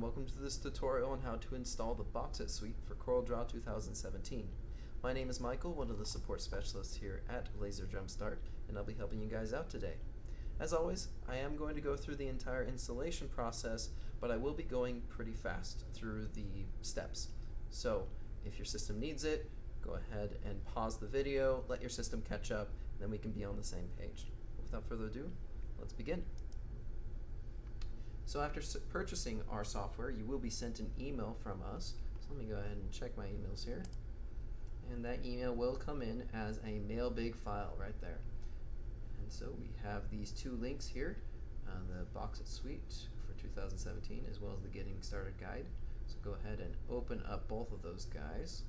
welcome to this tutorial on how to install the BoxIt suite for CorelDRAW 2017. My name is Michael, one of the support specialists here at LaserJumpStart, and I'll be helping you guys out today. As always, I am going to go through the entire installation process, but I will be going pretty fast through the steps. So if your system needs it, go ahead and pause the video, let your system catch up, and then we can be on the same page. Without further ado, let's begin. So after purchasing our software, you will be sent an email from us. So let me go ahead and check my emails here. And that email will come in as a mailbig file right there. And so we have these two links here, the BoxIt suite for 2017 as well as the Getting Started guide. So go ahead and open up both of those guys.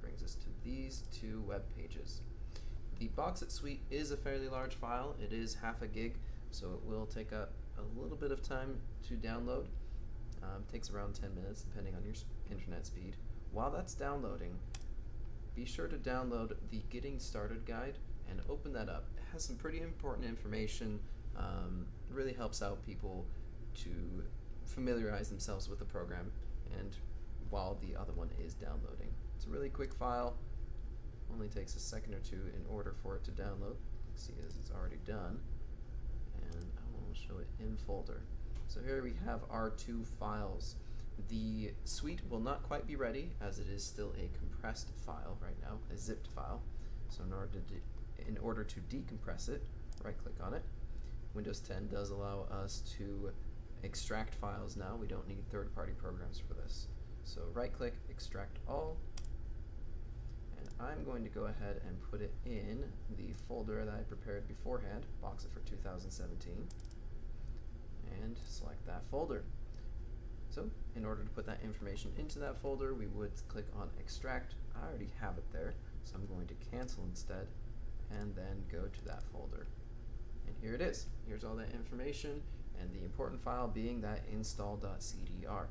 Brings us to these two web pages. The BoxIt suite is a fairly large file. It is half a gig, so it will take up a little bit of time to download. It takes around 10 minutes depending on your internet speed. While that's downloading, be sure to download the Getting Started guide and open that up. It has some pretty important information. It really helps out people to familiarize themselves with the program and while the other one is downloading. It's a really quick file. Only takes a second or two in order for it to download. You can see as it's already done. And I will show it in folder. So here we have our two files. The suite will not quite be ready as it is still a compressed file right now, a zipped file. So in order to decompress it, right click on it. Windows 10 does allow us to extract files now. We don't need third-party programs for this. So right click, extract all. And I'm going to go ahead and put it in the folder that I prepared beforehand, BoxIt for 2017, and select that folder. So in order to put that information into that folder, we would click on extract. I already have it there, so I'm going to cancel instead, and then go to that folder. And here it is. Here's all that information, and the important file being that install.cdr.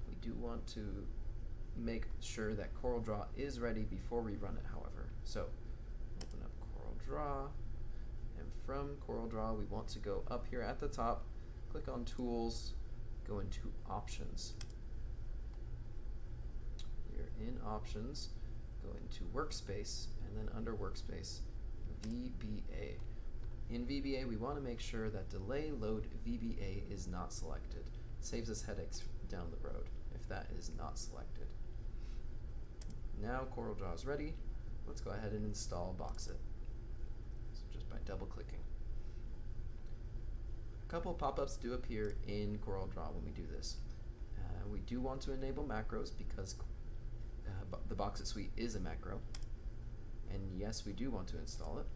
We do want to make sure that CorelDRAW is ready before we run it, however. So open up CorelDRAW, and from CorelDRAW we want to go up here at the top, click on Tools, go into Options. Here in Options, go into Workspace, and then under Workspace, VBA. In VBA we want to make sure that Delay Load VBA is not selected. It saves us headaches down the road if that is not selected. Now CorelDRAW is ready. Let's go ahead and install BoxIt. So just by double clicking. A couple pop-ups do appear in CorelDRAW when we do this. We do want to enable macros because the BoxIt suite is a macro. And yes, we do want to install it.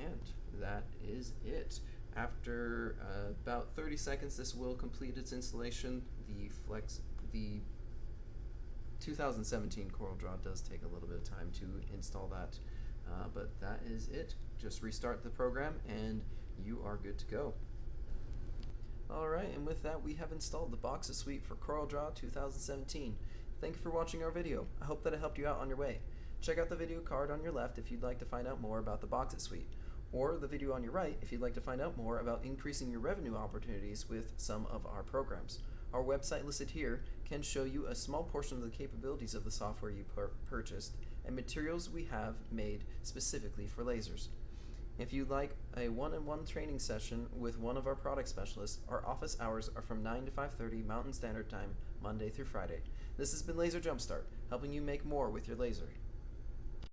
And that is it. After about 30 seconds, this will complete its installation. The 2017 CorelDRAW does take a little bit of time to install that, but that is it. Just restart the program and you are good to go. Alright, and with that we have installed the BoxIt suite for CorelDRAW 2017. Thank you for watching our video. I hope that it helped you out on your way. Check out the video card on your left if you'd like to find out more about the BoxIt suite, or the video on your right if you'd like to find out more about increasing your revenue opportunities with some of our programs. Our website listed here can show you a small portion of the capabilities of the software you purchased and materials we have made specifically for lasers. If you'd like a one-on-one training session with one of our product specialists, our office hours are from 9 to 5:30 Mountain Standard Time, Monday through Friday. This has been LaserJumpStart, helping you make more with your laser.